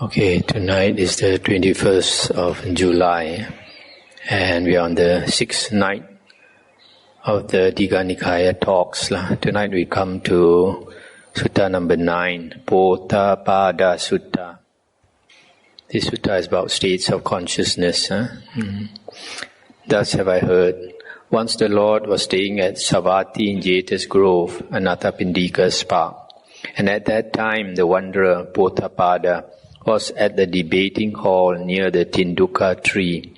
Okay, tonight is the 21st of July and we are on the 6th night of the Digha Nikaya talks. Tonight we come to Sutta number 9, Potthapada Sutta. This sutta is about states of consciousness. Thus have I heard, once the Lord was staying at Savatthi in Jeta's Grove, Anathapindika's park, and at that time the wanderer Potthapada was at the debating hall near the Tinduka tree,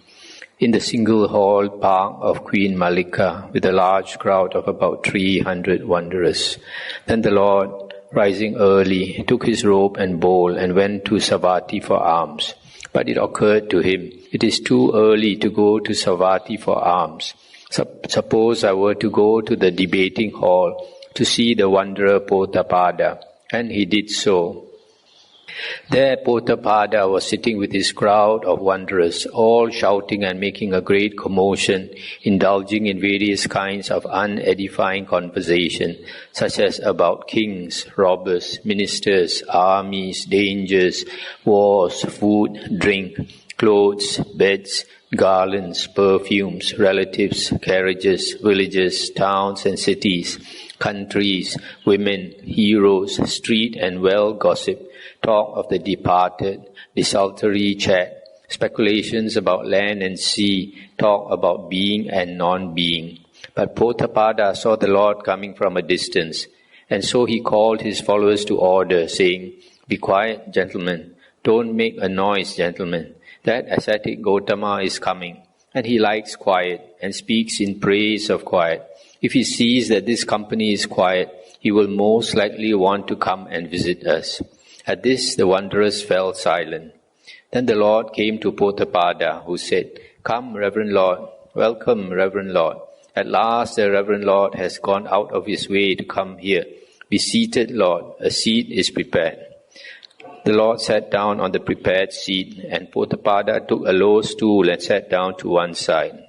in the single hall park of Queen Malika, with a large crowd of about 300 wanderers. Then the Lord, rising early, took his robe and bowl and went to Savatthi for alms. But it occurred to him, it is too early to go to Savatthi for alms. Suppose I were to go to the debating hall to see the wanderer Potthapada. And he did so. There Potthapada was sitting with his crowd of wanderers, all shouting and making a great commotion, indulging in various kinds of unedifying conversation, such as about kings, robbers, ministers, armies, dangers, wars, food, drink, clothes, beds, garlands, perfumes, relatives, carriages, villages, towns and cities, countries, women, heroes, street and well gossip, talk of the departed, desultory chat, speculations about land and sea, talk about being and non-being. But Potthapada saw the Lord coming from a distance, and so he called his followers to order, saying, "Be quiet, gentlemen. Don't make a noise, gentlemen. That ascetic Gautama is coming, and he likes quiet and speaks in praise of quiet. If he sees that this company is quiet, he will most likely want to come and visit us." At this, the wanderers fell silent. Then the Lord came to Potthapada, who said, "Come, Reverend Lord. Welcome, Reverend Lord. At last the Reverend Lord has gone out of his way to come here. Be seated, Lord. A seat is prepared." The Lord sat down on the prepared seat, and Potthapada took a low stool and sat down to one side.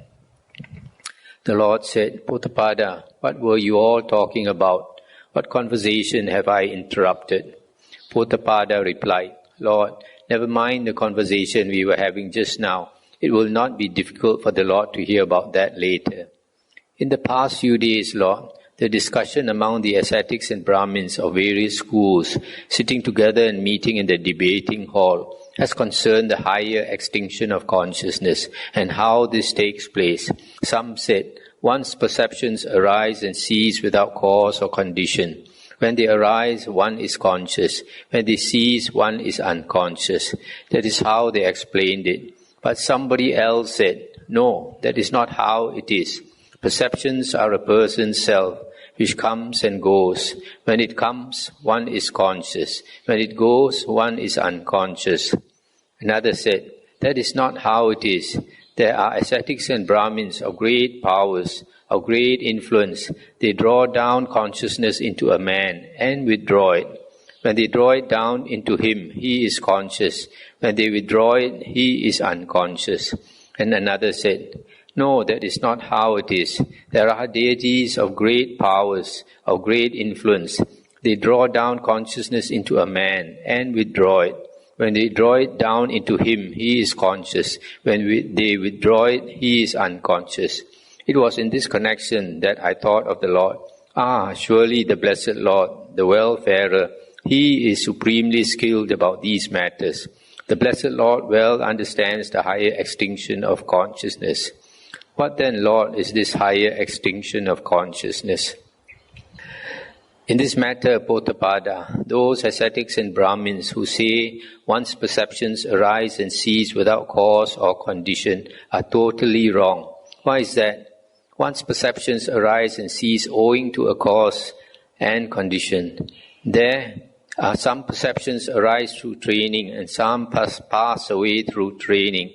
The Lord said, "Potthapada, what were you all talking about? What conversation have I interrupted?" Potthapada replied, "Lord, never mind the conversation we were having just now. It will not be difficult for the Lord to hear about that later. In the past few days, Lord, the discussion among the ascetics and Brahmins of various schools sitting together and meeting in the debating hall has concerned the higher extinction of consciousness and how this takes place. Some said, once perceptions arise and cease without cause or condition. When they arise, one is conscious. When they cease, one is unconscious. That is how they explained it. But somebody else said, no, that is not how it is. Perceptions are a person's self, which comes and goes. When it comes, one is conscious. When it goes, one is unconscious. Another said, that is not how it is. There are ascetics and Brahmins of great powers, of great influence. They draw down consciousness into a man and withdraw it. When they draw it down into him, he is conscious. When they withdraw it, he is unconscious. And another said, no, that is not how it is. There are deities of great powers, of great influence. They draw down consciousness into a man and withdraw it. When they draw it down into him, he is conscious. When they withdraw it, he is unconscious. It was in this connection that I thought of the Lord. Surely the Blessed Lord, the Welfarer, He is supremely skilled about these matters. The Blessed Lord well understands the higher extinction of consciousness. What then, Lord, is this higher extinction of consciousness? In this matter, Potthapada, those ascetics and Brahmins who say once perceptions arise and cease without cause or condition are totally wrong. Why is that? Once perceptions arise and cease owing to a cause and condition. There are some perceptions arise through training and some pass away through training.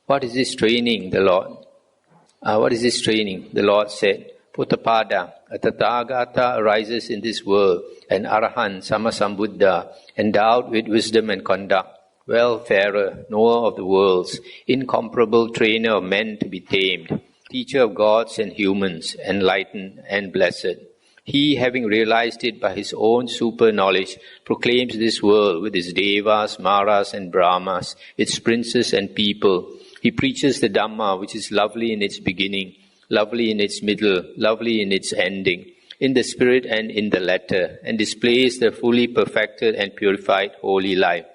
What is this training, the Lord? What is this training? The Lord said, Potthapada, a Tathagata arises in this world, an Arahant, Sammasambuddha, endowed with wisdom and conduct, welfarer, knower of the worlds, incomparable trainer of men to be tamed, teacher of gods and humans, enlightened and blessed. He, having realized it by his own super knowledge, proclaims this world with its devas, maras and brahmas, its princes and people. He preaches the Dhamma, which is lovely in its beginning, lovely in its middle, lovely in its ending, in the spirit and in the letter, and displays the fully perfected and purified holy life.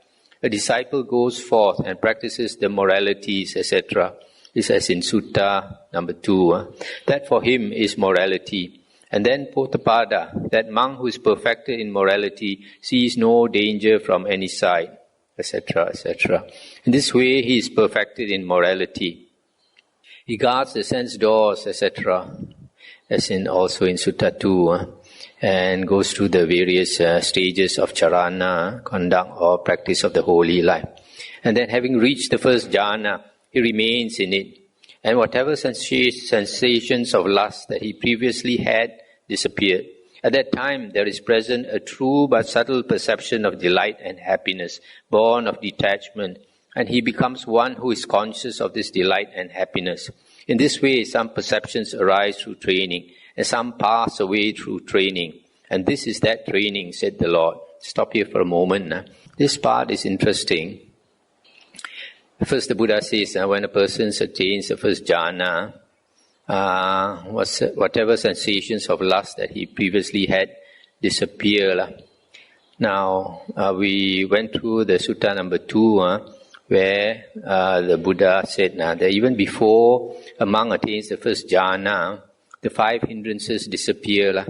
A disciple goes forth and practices the moralities, etc. This is in Sutta number 2. That for him is morality. And then Potthapada, that monk who is perfected in morality, sees no danger from any side, etc., etc. In this way, he is perfected in morality. He guards the sense doors, etc., as in also in Sutta 2, and goes through the various stages of charana, conduct or practice of the holy life. And then having reached the first jhana, he remains in it. And whatever sensations of lust that he previously had disappeared. At that time, there is present a true but subtle perception of delight and happiness, born of detachment, and he becomes one who is conscious of this delight and happiness. In this way, some perceptions arise through training, and some pass away through training. And this is that training, said the Lord. Stop here for a moment. This part is interesting. First, the Buddha says, when a person attains the first jhana, whatever sensations of lust that he previously had disappear. Now, we went through the Sutta number 2, where the Buddha said that even before a monk attains the first jhana, the 5 hindrances disappear.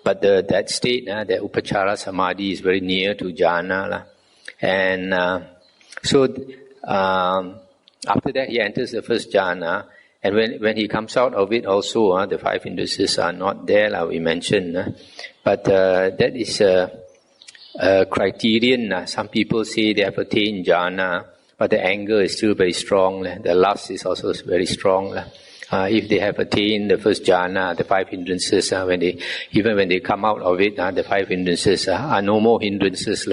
But that state, the upachara samadhi, is very near to jhana. So after that, he enters the first jhana, and when he comes out of it also, the 5 hindrances are not there, like we mentioned. But that is a criterion. Some people say they have attained jhana, but the anger is still very strong. The lust is also very strong. If they have attained the first jhana, the 5 hindrances, even when they come out of it, the 5 hindrances are no more hindrances.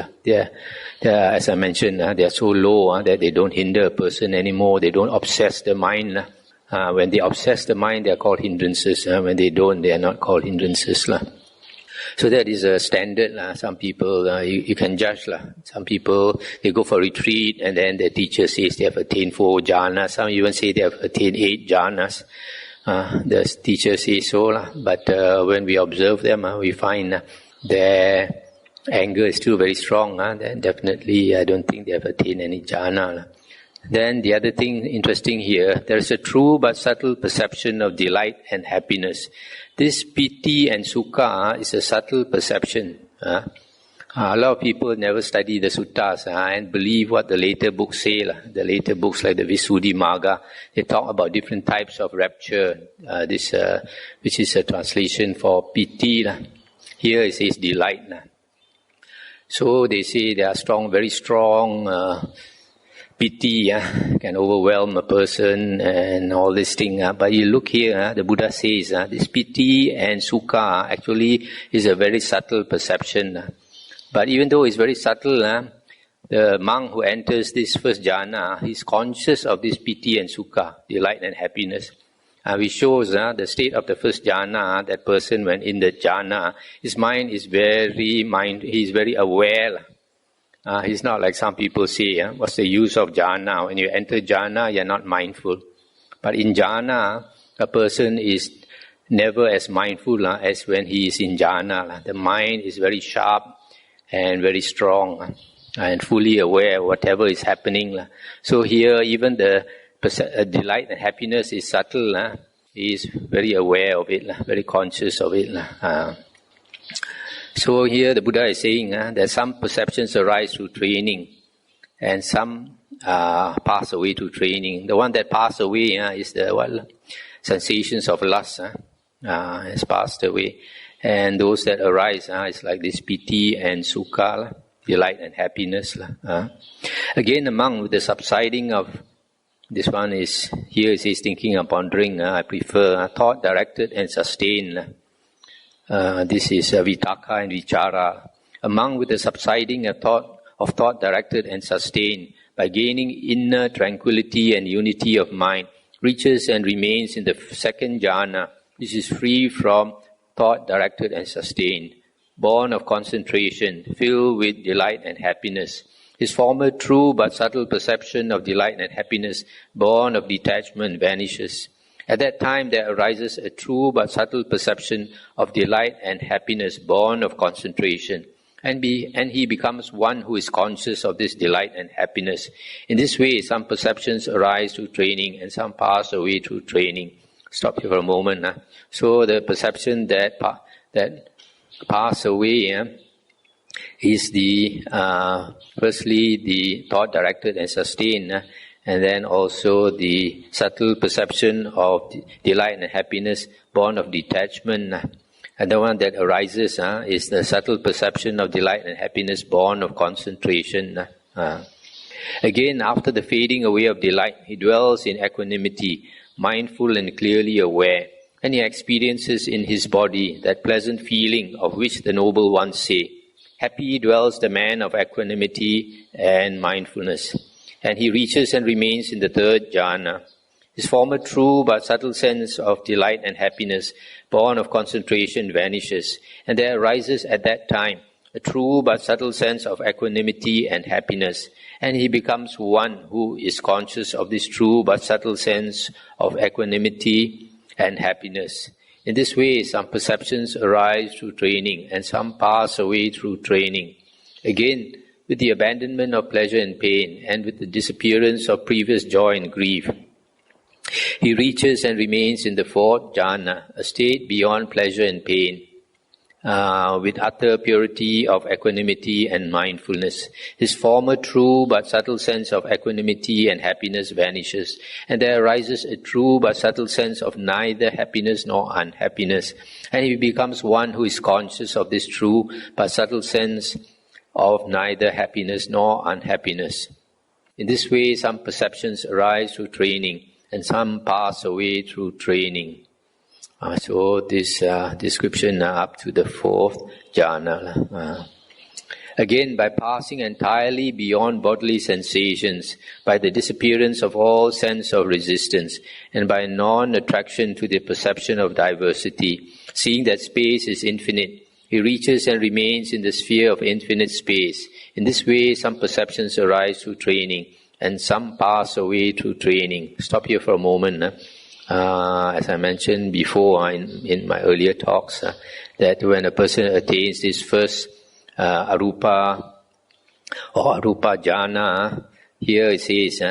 As I mentioned, they are so low that they don't hinder a person anymore. They don't obsess the mind. When they obsess the mind, they are called hindrances. When they don't, they are not called hindrances. So that is a standard. Some people, you can judge. Some people, they go for retreat and then the teacher says they have attained 4 jhanas. Some even say they have attained 8 jhanas. The teacher says so. But when we observe them, we find their anger is still very strong. Then definitely, I don't think they have attained any jhana. Then the other thing interesting here, there is a true but subtle perception of delight and happiness. This piti and sukha is a subtle perception. A lot of people never study the suttas and believe what the later books say. The later books like the Visuddhimagga, they talk about different types of rapture. Which is a translation for piti. Here it says delight. So they say they are strong, very strong. Piti can overwhelm a person and all this thing. But you look here, the Buddha says this piti and sukha actually is a very subtle perception. But even though it's very subtle, the monk who enters this first jhana, he's conscious of this piti and sukha, delight and happiness. Which shows the state of the first jhana, that person when in the jhana, his mind is he's very aware. He's not like some people say, what's the use of jhana? When you enter jhana, you're not mindful. But in jhana, a person is never as mindful as when he is in jhana. The mind is very sharp and very strong and fully aware of whatever is happening. So here, even the delight and happiness is subtle. He is very aware of it, very conscious of it. So here the Buddha is saying that some perceptions arise through training and some pass away through training. The one that pass away is the sensations of lust has passed away. And those that arise is like this piti and sukha, delight and happiness. Again, among the subsiding of this one is, here it says thinking and pondering. I prefer thought directed and sustained. This is vitaka and vichara. Among with the subsiding of thought directed and sustained, by gaining inner tranquility and unity of mind, reaches and remains in the second jhana, which is free from thought directed and sustained, born of concentration, filled with delight and happiness. His former true but subtle perception of delight and happiness, born of detachment, vanishes. At that time there arises a true but subtle perception of delight and happiness, born of concentration. And he becomes one who is conscious of this delight and happiness. In this way, some perceptions arise through training and some pass away through training. Stop here for a moment. So the perception that pass away is the firstly the thought directed and sustained, and then also the subtle perception of delight and happiness born of detachment. And the one that arises is the subtle perception of delight and happiness born of concentration. Again, after the fading away of delight, he dwells in equanimity, mindful and clearly aware, and he experiences in his body that pleasant feeling of which the noble ones say, "Happy dwells the man of equanimity and mindfulness." And he reaches and remains in the third jhana. His former true but subtle sense of delight and happiness, born of concentration, vanishes, and there arises at that time a true but subtle sense of equanimity and happiness, and he becomes one who is conscious of this true but subtle sense of equanimity and happiness. In this way, some perceptions arise through training and some pass away through training. Again, with the abandonment of pleasure and pain and with the disappearance of previous joy and grief, he reaches and remains in the fourth jhana, a state beyond pleasure and pain, with utter purity of equanimity and mindfulness. His former true but subtle sense of equanimity and happiness vanishes, and there arises a true but subtle sense of neither happiness nor unhappiness, and he becomes one who is conscious of this true but subtle sense of neither happiness nor unhappiness. In this way, some perceptions arise through training, and some pass away through training. So this description up to the fourth jhana. Again, by passing entirely beyond bodily sensations, by the disappearance of all sense of resistance, and by non-attraction to the perception of diversity, seeing that space is infinite, he reaches and remains in the sphere of infinite space. In this way, some perceptions arise through training, and some pass away through training. Stop here for a moment. As I mentioned before in my earlier talks, that when a person attains this first arupa or arupa jhana, here it says,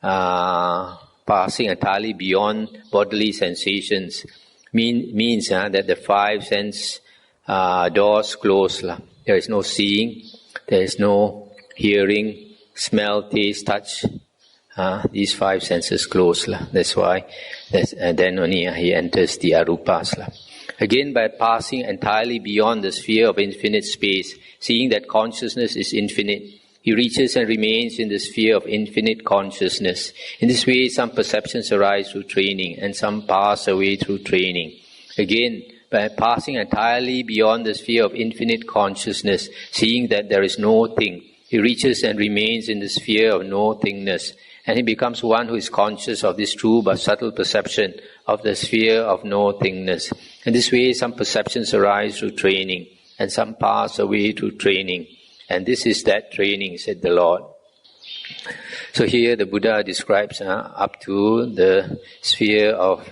passing entirely beyond bodily sensations, means that the five sense doors close. There is no seeing, there is no hearing, smell, taste, touch. These five senses close. That's why. Then only he enters the arupas. Again, by passing entirely beyond the sphere of infinite space, seeing that consciousness is infinite, he reaches and remains in the sphere of infinite consciousness. In this way, some perceptions arise through training, and some pass away through training. Again, by passing entirely beyond the sphere of infinite consciousness, seeing that there is no thing, he reaches and remains in the sphere of no-thingness, and he becomes one who is conscious of this true but subtle perception of the sphere of no-thingness. In this way, some perceptions arise through training, and some pass away through training. And this is that training, said the Lord. So here the Buddha describes up to the sphere of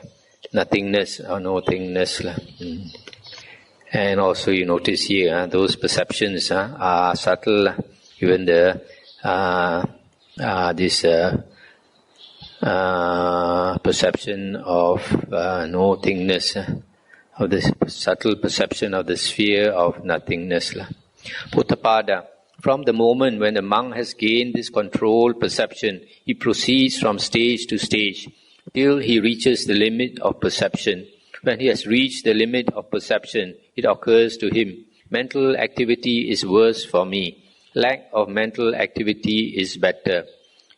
nothingness or no-thingness. And also you notice here, those perceptions are subtle. Even the this perception of no-thingness, of this subtle perception of the sphere of nothingness. Potthapada, from the moment when the monk has gained this controlled perception, he proceeds from stage to stage till he reaches the limit of perception. When he has reached the limit of perception, it occurs to him, mental activity is worse for me. Lack of mental activity is better.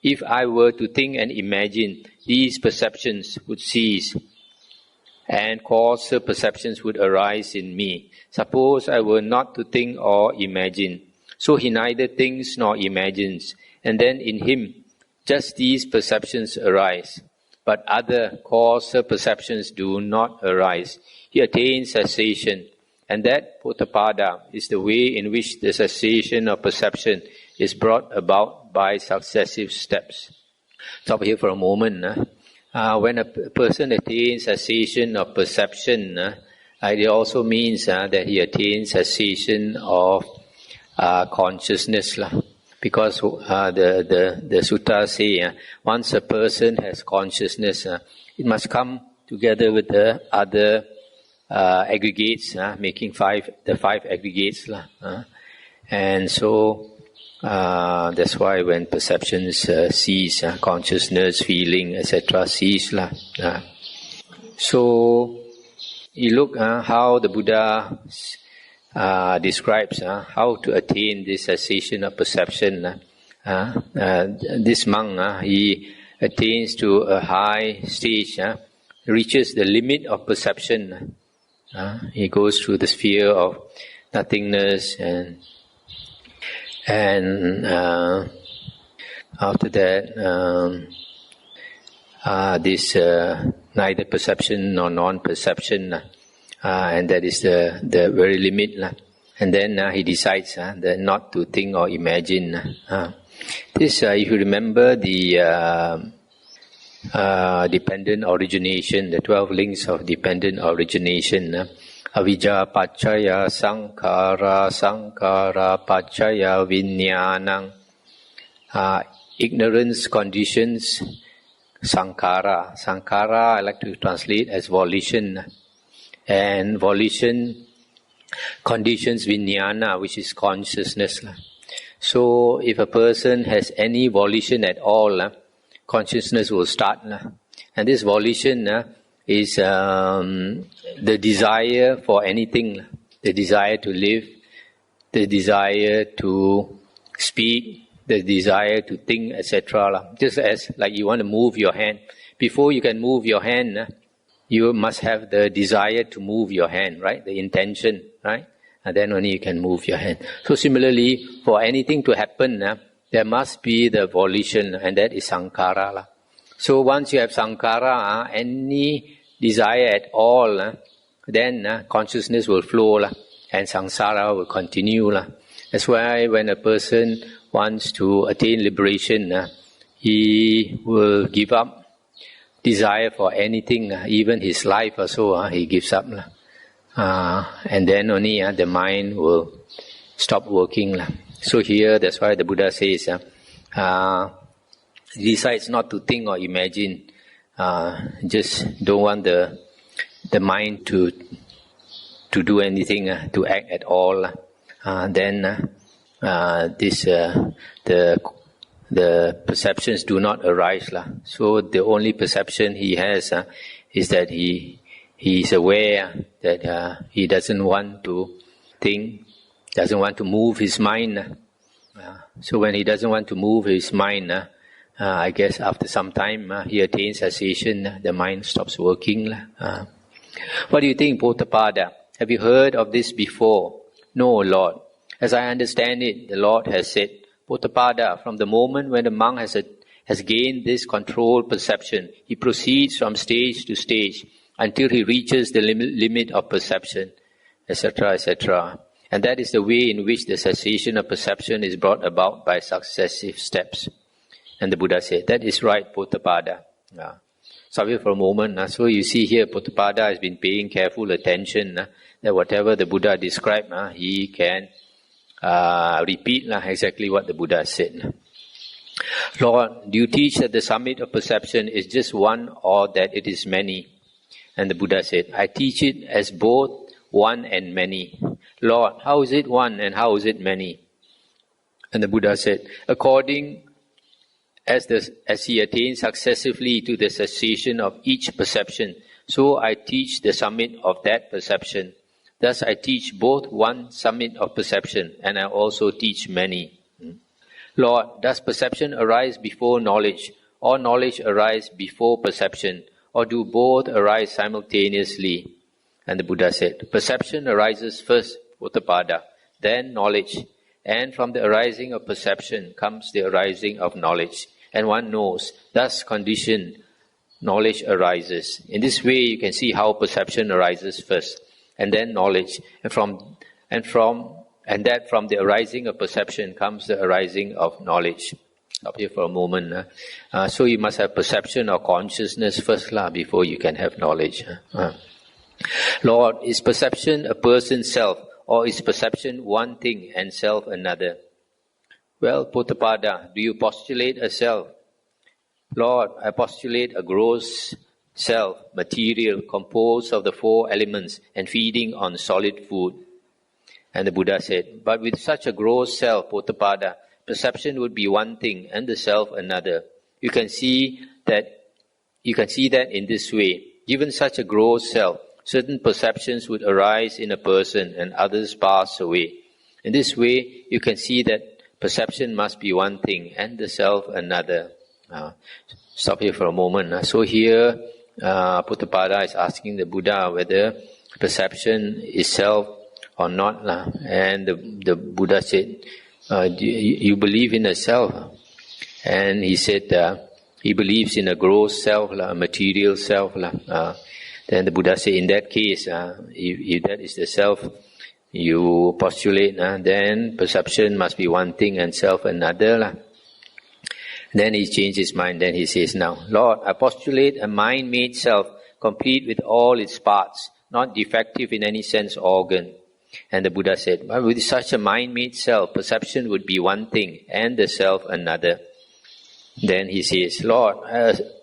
If I were to think and imagine, these perceptions would cease, and coarser perceptions would arise in me. Suppose I were not to think or imagine. So he neither thinks nor imagines, and then in him just these perceptions arise. but other coarser perceptions do not arise. He attains cessation, and that Potthapada is the way in which the cessation of perception is brought about by successive steps. Stop here for a moment. When a person attains cessation of perception, it also means that he attains cessation of consciousness. Because the sutta say, once a person has consciousness, it must come together with the other aggregates, making the five aggregates. And so that's why when perceptions cease, consciousness, feeling, etc. cease. So you look how the Buddha describes how to attain this cessation of perception. This monk, he attains to a high stage, reaches the limit of perception. He goes through the sphere of nothingness, and after that, this neither perception nor non-perception, and that is the very limit. And then he decides that not to think or imagine. This, if you remember the dependent origination, the 12 links of dependent origination, avijja paccaya sankhara, sankhara paccaya viññāṇaṃ. Ignorance conditions sankhara. Sankhara I like to translate as volition. And volition conditions viññāṇa, which is consciousness. So if a person has any volition at all, consciousness will start. And this volition is the desire for anything, the desire to live, the desire to speak, the desire to think, etc. Just as like you want to move your hand. Before you can move your hand, you must have the desire to move your hand, right? The intention, right? And then only you can move your hand. So similarly, for anything to happen, there must be the volition, and that is sankhara. So once you have sankhara, any desire at all, then consciousness will flow, and samsara will continue. That's why when a person wants to attain liberation, he will give up desire for anything, even his life also, he gives up. And then only the mind will stop working. So here, that's why the Buddha says, he decides not to think or imagine, just don't want the mind to do anything, to act at all. Then the perceptions do not arise. So the only perception he has is that he is aware that he doesn't want to think, doesn't want to move his mind. So when he doesn't want to move his mind, I guess after some time he attains cessation, the mind stops working. What do you think, Potthapada? Have you heard of this before? No, Lord. As I understand it, the Lord has said, Potthapada, from the moment when the monk has gained this controlled perception, he proceeds from stage to stage until he reaches the limit of perception, etc., etc. And that is the way in which the cessation of perception is brought about by successive steps. And the Buddha said, that is right, Potthapada. Stop here for a moment. So you see here, Potthapada has been paying careful attention that whatever the Buddha described, he can repeat exactly what the Buddha said. Lord, do you teach that the summit of perception is just one or that it is many? And the Buddha said, I teach it as both one and many. Lord, how is it one and how is it many? And the Buddha said, according as he attains successively to the cessation of each perception, so I teach the summit of that perception. Thus I teach both one summit of perception, and I also teach many. Lord, does perception arise before knowledge, or knowledge arise before perception, or do both arise simultaneously? And the Buddha said, perception arises first, Potthapada, then knowledge, and from the arising of perception comes the arising of knowledge, and one knows, thus conditioned, knowledge arises. In this way, you can see how perception arises first, and then knowledge, and that from the arising of perception comes the arising of knowledge. Stop here for a moment. So you must have perception or consciousness first before you can have knowledge. Lord, is perception a person's self, or is perception one thing and self another? Well, Potthapada, do you postulate a self? Lord, I postulate a gross self, material, composed of the 4 elements and feeding on solid food. And the Buddha said, but with such a gross self, Potthapada, perception would be one thing and the self another. You can see that in this way. Given such a gross self, certain perceptions would arise in a person and others pass away. In this way, you can see that perception must be one thing and the self another. Stop here for a moment. So here, Potthapada is asking the Buddha whether perception is self or not. And the Buddha said, you believe in a self? And he said, he believes in a gross self, a material self. Then the Buddha said, in that case, if that is the self you postulate, then perception must be one thing and self another. Then he changed his mind. Then he says, now, Lord, I postulate a mind-made self, complete with all its parts, not defective in any sense organ. And the Buddha said, well, with such a mind-made self, perception would be one thing and the self another. Then he says, Lord,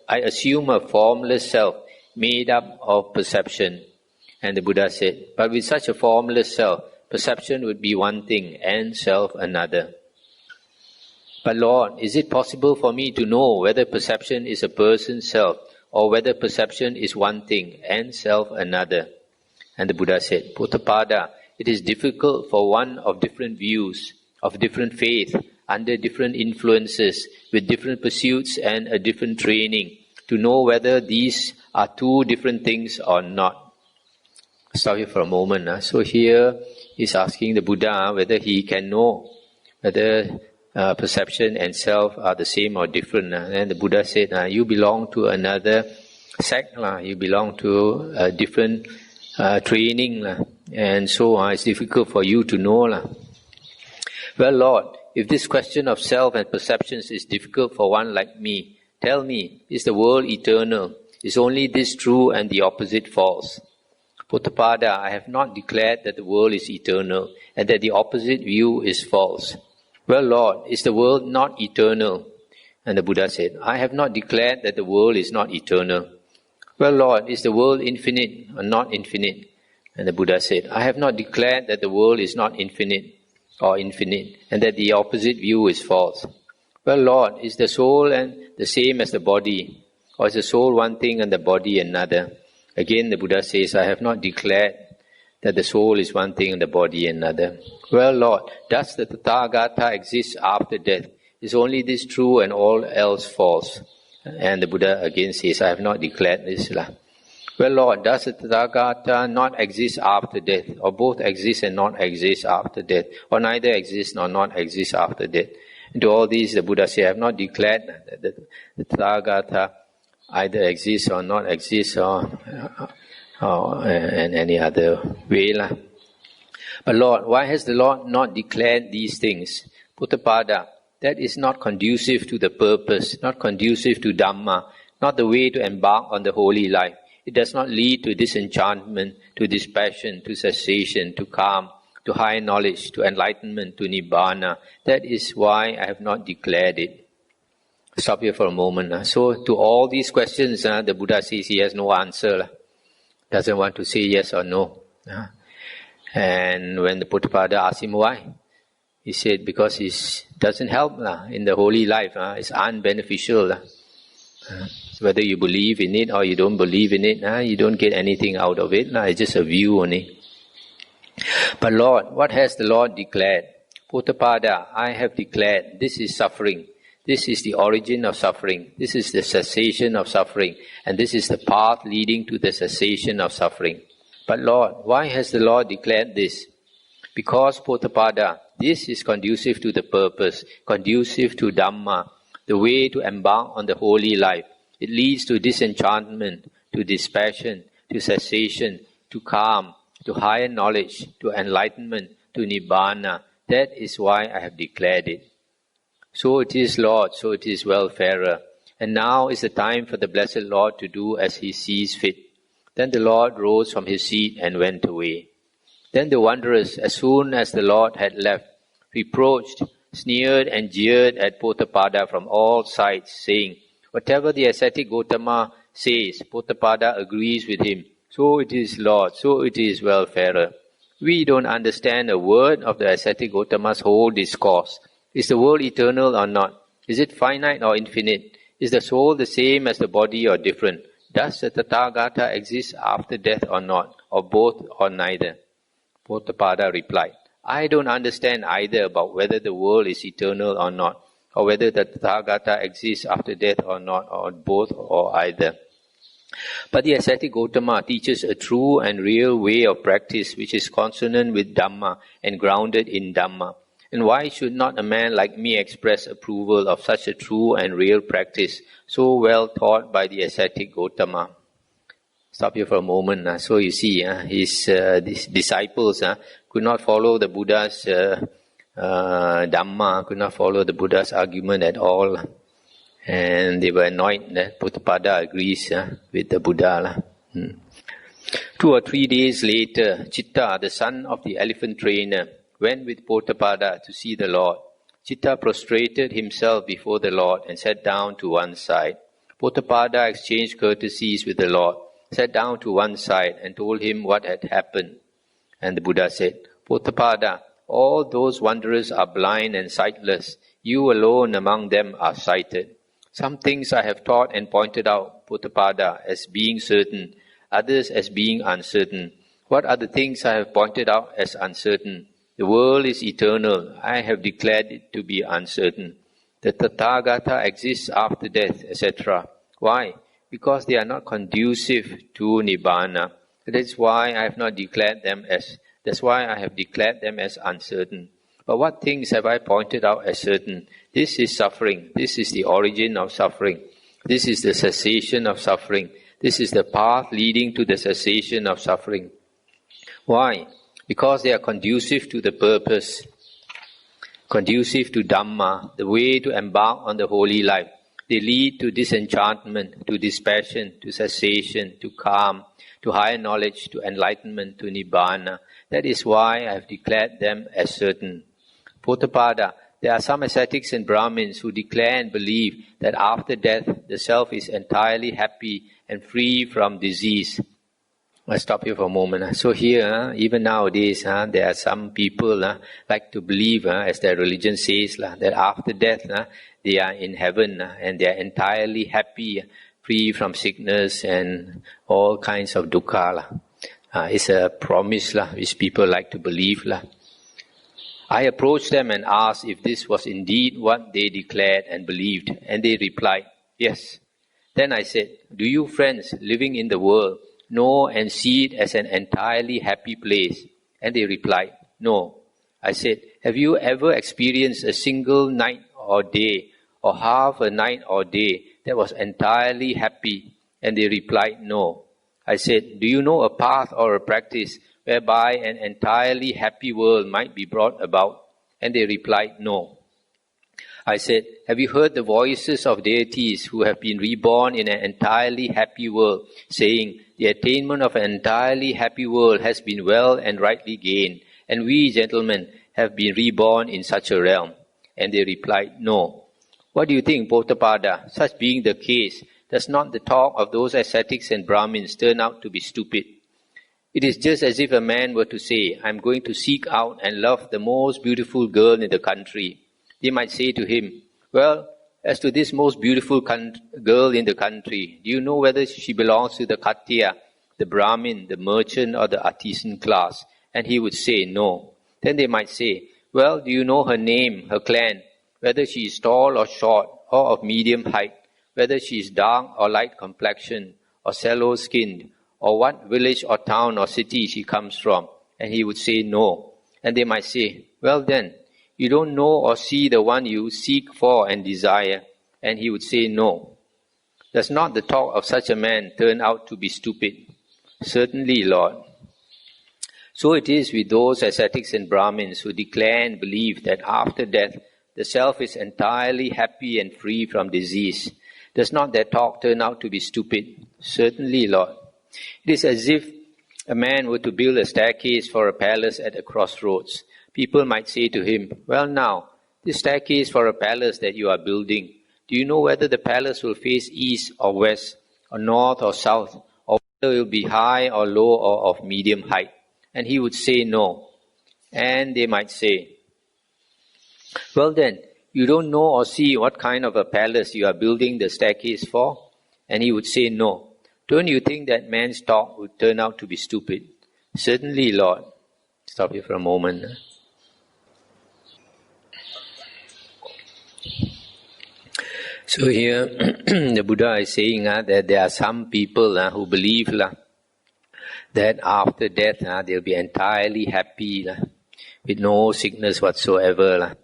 I assume a formless self made up of perception. And the Buddha said, but with such a formless self, perception would be one thing and self another. But Lord, is it possible for me to know whether perception is a person's self or whether perception is one thing and self another? And the Buddha said, Potthapada, it is difficult for one of different views, of different faith, under different influences, with different pursuits and a different training, to know whether these are 2 different things or not. Stop here for a moment. So here he's asking the Buddha whether he can know whether perception and self are the same or different. And the Buddha said, you belong to another sect, you belong to a different training, and so it's difficult for you to know. Well, Lord, if this question of self and perceptions is difficult for one like me, tell me, is the world eternal? Is only this true and the opposite false? Potthapada, I have not declared that the world is eternal and that the opposite view is false. Well, Lord, is the world not eternal? And the Buddha said, I have not declared that the world is not eternal. Well, Lord, is the world infinite or not infinite? And the Buddha said, I have not declared that the world is not infinite or infinite, and that the opposite view is false. Well, Lord, is the soul and the same as the body, or is the soul one thing and the body another? Again, the Buddha says, I have not declared that the soul is one thing and the body another. Well, Lord, does the Tathagata exist after death? Is only this true and all else false? And the Buddha again says, I have not declared this. Well, Lord, does the Tathagata not exist after death? Or both exist and not exist after death? Or neither exist nor not exist after death? And to all these, the Buddha says, I have not declared that the Tathagata either exists or not exists or in any other way. But Lord, why has the Lord not declared these things? Potthapada, that is not conducive to the purpose, not conducive to Dhamma, not the way to embark on the holy life. It does not lead to disenchantment, to dispassion, to cessation, to calm, to high knowledge, to enlightenment, to Nibbana. That is why I have not declared it. Stop here for a moment. So to all these questions, the Buddha says he has no answer. Doesn't want to say yes or no. And when the Potthapada asked him why, he said because it doesn't help in the holy life. It's unbeneficial. Whether you believe in it or you don't believe in it, you don't get anything out of it. It's just a view only. But Lord, what has the Lord declared? Potthapada, I have declared this is suffering. This is the origin of suffering. This is the cessation of suffering. And this is the path leading to the cessation of suffering. But Lord, why has the Lord declared this? Because, Potthapada, this is conducive to the purpose, conducive to Dhamma, the way to embark on the holy life. It leads to disenchantment, to dispassion, to cessation, to calm, to higher knowledge, to enlightenment, to nibbana. That is why I have declared it. So it is, Lord, so it is, welfarer. And now is the time for the Blessed Lord to do as he sees fit. Then the Lord rose from his seat and went away. Then the wanderers, as soon as the Lord had left, reproached, sneered and jeered at Potthapada from all sides, saying, "Whatever the ascetic Gotama says, Potthapada agrees with him. So it is, Lord, so it is, welfarer. We don't understand a word of the ascetic Gotama's whole discourse. Is the world eternal or not? Is it finite or infinite? Is the soul the same as the body or different? Does the Tathagata exist after death or not, or both or neither?" Potthapada replied, "I don't understand either about whether the world is eternal or not, or whether the Tathagata exists after death or not, or both or either. But the ascetic Gotama teaches a true and real way of practice which is consonant with Dhamma and grounded in Dhamma. And why should not a man like me express approval of such a true and real practice, so well taught by the ascetic Gotama?" Stop here for a moment. So you see, his disciples could not follow the Buddha's Dhamma, could not follow the Buddha's argument at all. And they were annoyed that Potthapada agrees with the Buddha. 2 or 3 days later, Chitta, the son of the elephant trainer, went with Potthapada to see the Lord. Chitta prostrated himself before the Lord and sat down to one side. Potthapada exchanged courtesies with the Lord, sat down to one side and told him what had happened. And the Buddha said, "Potthapada, all those wanderers are blind and sightless. You alone among them are sighted. Some things I have taught and pointed out, Potthapada, as being certain, others as being uncertain. What are the things I have pointed out as uncertain? The world is eternal. I have declared it to be uncertain. The Tathagata exists after death, etc. Why? Because they are not conducive to Nibbana. That's why I have declared them as uncertain. But what things have I pointed out as certain? This is suffering. This is the origin of suffering. This is the cessation of suffering. This is the path leading to the cessation of suffering. Why? Because they are conducive to the purpose, conducive to Dhamma, the way to embark on the holy life. They lead to disenchantment, to dispassion, to cessation, to calm, to higher knowledge, to enlightenment, to Nibbana. That is why I have declared them as certain. Potthapada, there are some ascetics and Brahmins who declare and believe that after death the self is entirely happy and free from disease. I'll stop here for a moment. So here, even nowadays, there are some people like to believe, as their religion says, that after death they are in heaven and they are entirely happy, free from sickness and all kinds of dukkha. It's a promise which people like to believe. I approached them and asked if this was indeed what they declared and believed, and they replied, "Yes." Then I said, "Do you friends living in the world know and see it as an entirely happy place?" And they replied, "No." I said, "Have you ever experienced a single night or day, or half a night or day that was entirely happy?" And they replied, "No." I said, "Do you know a path or a practice whereby an entirely happy world might be brought about?" And they replied, "No." I said, "Have you heard the voices of deities who have been reborn in an entirely happy world, saying, 'The attainment of an entirely happy world has been well and rightly gained, and we, gentlemen, have been reborn in such a realm?" And they replied, "No." What do you think, Potthapada? Such being the case, does not the talk of those ascetics and Brahmins turn out to be stupid? It is just as if a man were to say, "I am going to seek out and love the most beautiful girl in the country." They might say to him, "Well, as to this most beautiful girl in the country, do you know whether she belongs to the Khattiya, the Brahmin, the merchant, or the artisan class?" And he would say, "No." Then they might say, "Well, do you know her name, her clan, whether she is tall or short, or of medium height, whether she is dark or light complexioned, or sallow-skinned, or what village or town or city she comes from?" And he would say, "No." And they might say, "Well then, you don't know or see the one you seek for and desire." And he would say, "No." Does not the talk of such a man turn out to be stupid? Certainly, Lord. So it is with those ascetics and Brahmins who declare and believe that after death the self is entirely happy and free from disease. Does not their talk turn out to be stupid? Certainly, Lord. It is as if a man were to build a staircase for a palace at a crossroads. People might say to him, "Well now, this staircase for a palace that you are building, do you know whether the palace will face east or west, or north or south, or whether it will be high or low or of medium height?" And he would say no. And they might say, "Well then, you don't know or see what kind of a palace you are building the staircase for?" And he would say no. Don't you think that man's talk would turn out to be stupid? Certainly, Lord. Stop here for a moment. So here, the Buddha is saying that there are some people who believe that after death they'll be entirely happy with no sickness whatsoever,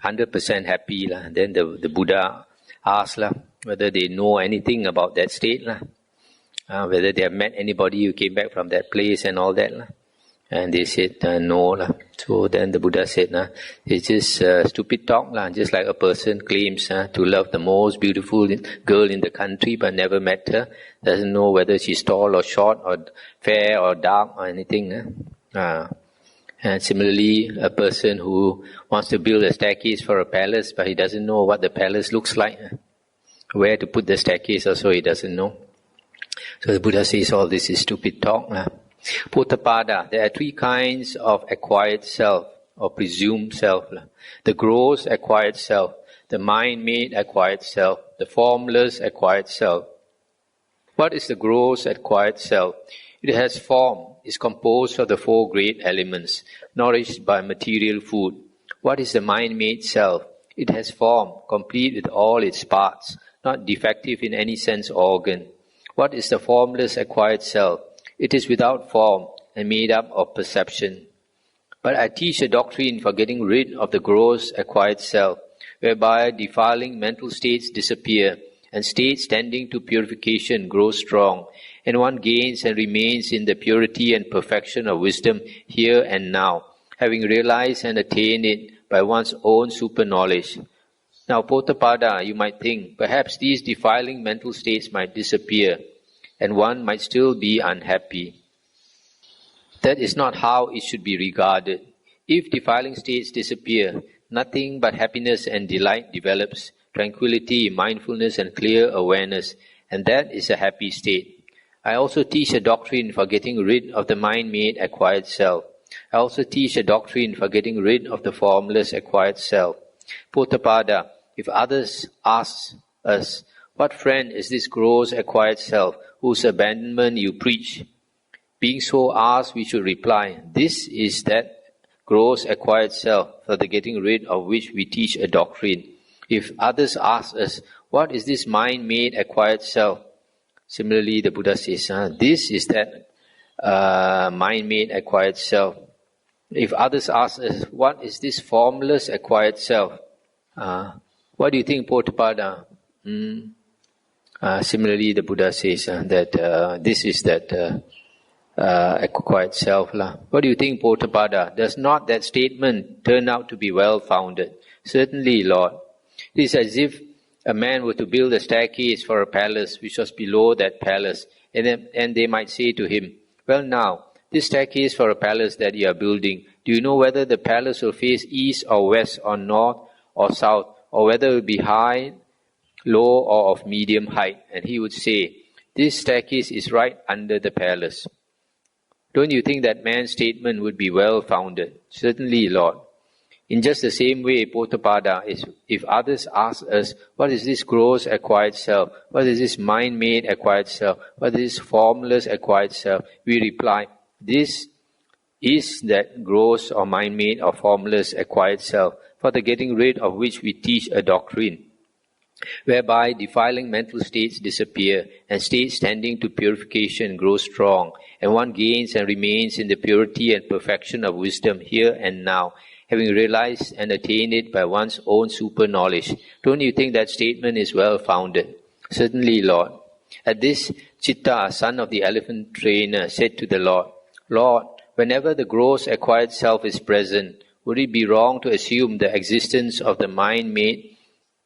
100% happy. Then the Buddha asks whether they know anything about that state, whether they have met anybody who came back from that place and all that. And they said no. So then the Buddha said, it's just stupid talk, just like a person claims to love the most beautiful girl in the country but never met her, doesn't know whether she's tall or short or fair or dark or anything. And similarly, a person who wants to build a staircase for a palace but he doesn't know what the palace looks like, where to put the staircase also he doesn't know. So the Buddha says all this is stupid talk. Potthapada, there are three kinds of acquired self or presumed self. The gross acquired self, the mind-made acquired self, the formless acquired self. What is the gross acquired self? It has form, is composed of the four great elements, nourished by material food. What is the mind-made self? It has form, complete with all its parts, not defective in any sense or organ. What is the formless acquired self? It is without form and made up of perception. But I teach a doctrine for getting rid of the gross acquired self, whereby defiling mental states disappear, and states tending to purification grow strong, and one gains and remains in the purity and perfection of wisdom here and now, having realized and attained it by one's own super-knowledge. Now, Potthapada, you might think, perhaps these defiling mental states might disappear, and one might still be unhappy. That is not how it should be regarded. If defiling states disappear, nothing but happiness and delight develops, tranquility, mindfulness and clear awareness, and that is a happy state. I also teach a doctrine for getting rid of the mind-made acquired self. I also teach a doctrine for getting rid of the formless acquired self. Potthapada, if others ask us, what friend is this gross acquired self whose abandonment you preach? Being so asked, we should reply, this is that gross acquired self for the getting rid of which we teach a doctrine. If others ask us, what is this mind-made acquired self? Similarly, the Buddha says, this is that mind-made acquired self. If others ask us, what is this formless acquired self? What do you think, Potthapada? Similarly, the Buddha says that this is that acquired self. What do you think, Potthapada? Does not that statement turn out to be well-founded? Certainly, Lord. It is as if a man were to build a staircase for a palace which was below that palace, and they might say to him, well now, this staircase for a palace that you are building, do you know whether the palace will face east or west or north or south, or whether it will be high, low or of medium height? And he would say, this staircase is right under the palace. Don't you think that man's statement would be well-founded? Certainly, Lord. In just the same way, Potthapada, if others ask us, what is this gross acquired self? What is this mind-made acquired self? What is this formless acquired self? We reply, this is that gross or mind-made or formless acquired self, for the getting rid of which we teach a doctrine, whereby defiling mental states disappear, and states tending to purification grow strong, and one gains and remains in the purity and perfection of wisdom here and now, having realized and attained it by one's own super-knowledge. Don't you think that statement is well-founded? Certainly, Lord. At this, Chitta, son of the elephant trainer, said to the Lord, Lord, whenever the gross acquired self is present, would it be wrong to assume the existence of the mind-made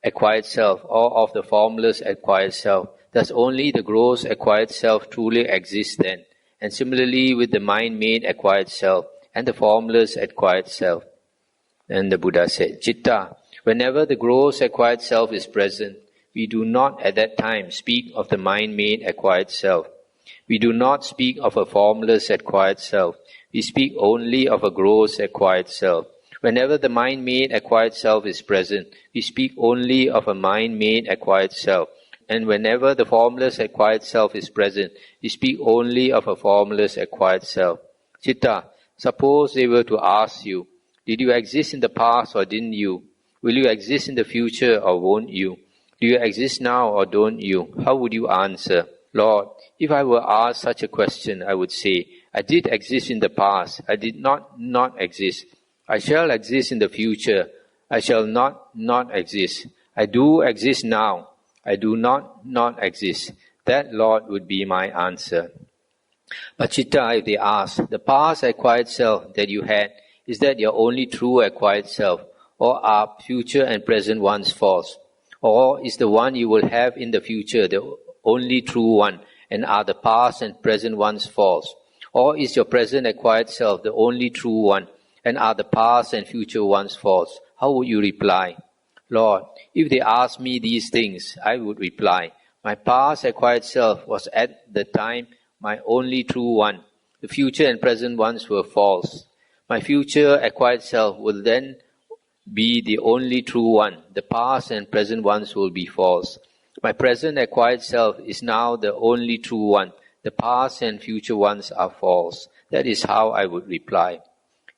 acquired self or of the formless acquired self? Does only the gross acquired self truly exist then? And similarly with the mind-made acquired self and the formless acquired self. And the Buddha said, Chitta, whenever the gross acquired self is present, we do not at that time speak of the mind-made acquired self. We do not speak of a formless acquired self. We speak only of a gross acquired self. Whenever the mind-made acquired self is present, we speak only of a mind-made acquired self. And whenever the formless acquired self is present, we speak only of a formless acquired self. Chitta, suppose they were to ask you, did you exist in the past or didn't you? Will you exist in the future or won't you? Do you exist now or don't you? How would you answer? Lord, if I were asked such a question, I would say, I did exist in the past. I did not exist. I shall exist in the future. I shall not exist. I do exist now. I do not exist. That, Lord, would be my answer. But Chitta, if they ask, the past acquired self that you had, is that your only true acquired self? Or are future and present ones false? Or is the one you will have in the future the only true one, and are the past and present ones false? Or is your present acquired self the only true one, and are the past and future ones false? How would you reply? Lord, if they ask me these things, I would reply, my past acquired self was at the time my only true one. The future and present ones were false. My future acquired self will then be the only true one. The past and present ones will be false. My present acquired self is now the only true one. The past and future ones are false. That is how I would reply.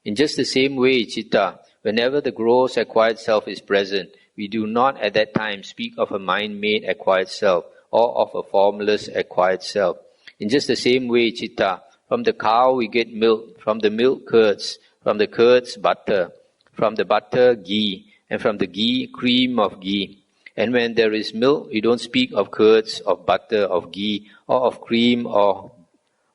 In just the same way, Chitta, whenever the gross acquired self is present, we do not at that time speak of a mind-made acquired self or of a formless acquired self. In just the same way, Chitta, from the cow we get milk, from the milk curds, from the curds butter, from the butter ghee, and from the ghee cream of ghee. And when there is milk, we don't speak of curds, of butter, of ghee, or of cream, or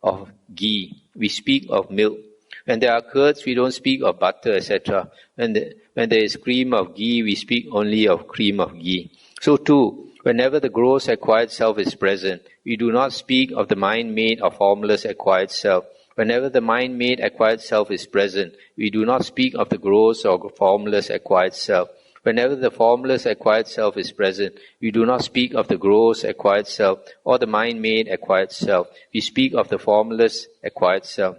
of ghee. We speak of milk. When there are curds, we don't speak of butter, etc. When there is cream of ghee, we speak only of cream of ghee. So too, whenever the gross acquired self is present, we do not speak of the mind-made or formless acquired self. Whenever the mind-made acquired self is present, we do not speak of the gross or formless acquired self. Whenever the formless acquired self is present, we do not speak of the gross acquired self or the mind-made acquired self. We speak of the formless acquired self.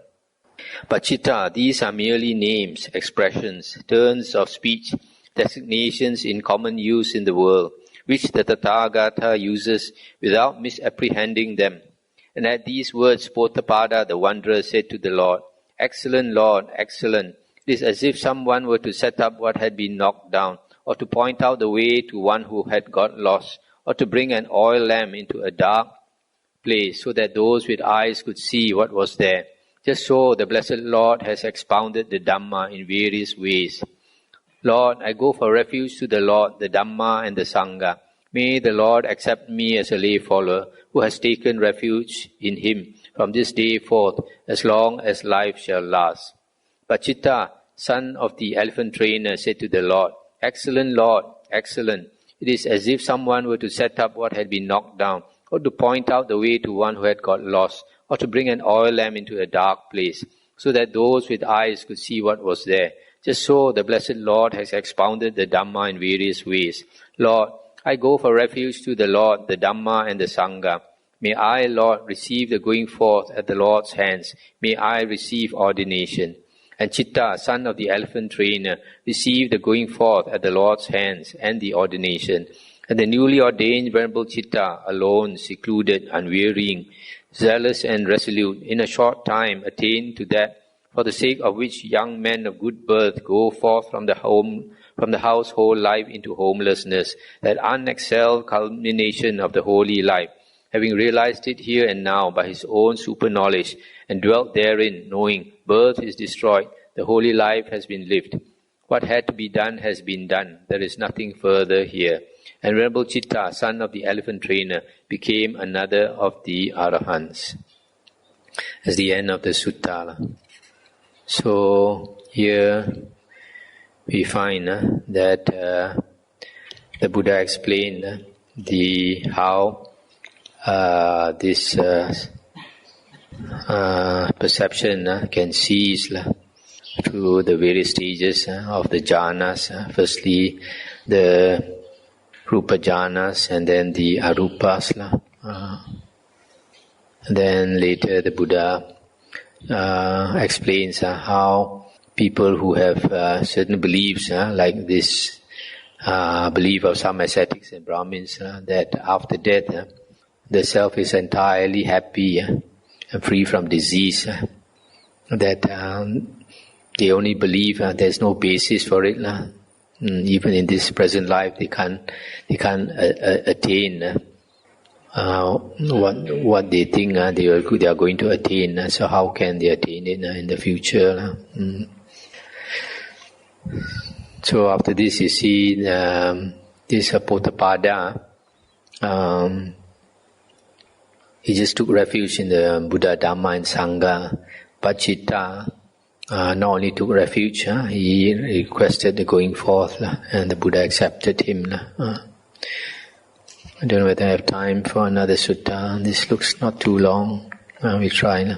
But Chitta, these are merely names, expressions, turns of speech, designations in common use in the world, which the Tathagata uses without misapprehending them. And at these words, Potthapada, the wanderer, said to the Lord, Excellent Lord, excellent. It is as if someone were to set up what had been knocked down, or to point out the way to one who had got lost, or to bring an oil lamp into a dark place so that those with eyes could see what was there. Just so the Blessed Lord has expounded the Dhamma in various ways. Lord, I go for refuge to the Lord, the Dhamma and the Sangha. May the Lord accept me as a lay follower who has taken refuge in Him from this day forth, as long as life shall last. But Chitta, son of the elephant trainer, said to the Lord, Excellent Lord, excellent. It is as if someone were to set up what had been knocked down, or to point out the way to one who had got lost, or to bring an oil lamp into a dark place, so that those with eyes could see what was there. Just so the Blessed Lord has expounded the Dhamma in various ways. Lord, I go for refuge to the Lord, the Dhamma and the Sangha. May I, Lord, receive the going forth at the Lord's hands. May I receive ordination. And Chitta, son of the elephant trainer, received the going forth at the Lord's hands and the ordination. And the newly ordained Venerable Chitta, alone, secluded, unwearying, zealous and resolute, in a short time attained to that for the sake of which young men of good birth go forth from the household life into homelessness, that unexcelled culmination of the holy life, having realized it here and now by his own super knowledge, and dwelt therein, knowing birth is destroyed, the holy life has been lived. What had to be done has been done. There is nothing further here. And Venerable Chitta, son of the elephant trainer, became another of the Arahants. That's the end of the sutta. So here we find that the Buddha explained how this perception can cease through the various stages of the jhanas. Firstly, the rupa jhanas, and then the arupas. Then later the Buddha explains how people who have certain beliefs, like this belief of some ascetics and Brahmins, that after death the self is entirely happy and free from disease, that they only believe there's no basis for it. Even in this present life, they can't attain what they think they are going to attain. So how can they attain it in the future? So after this, you see this Potthapada. He just took refuge in the Buddha, Dhamma, and Sangha. But Chitta not only took refuge, he requested the going forth, and the Buddha accepted him. I don't know whether I have time for another sutta. This looks not too long. We'll try.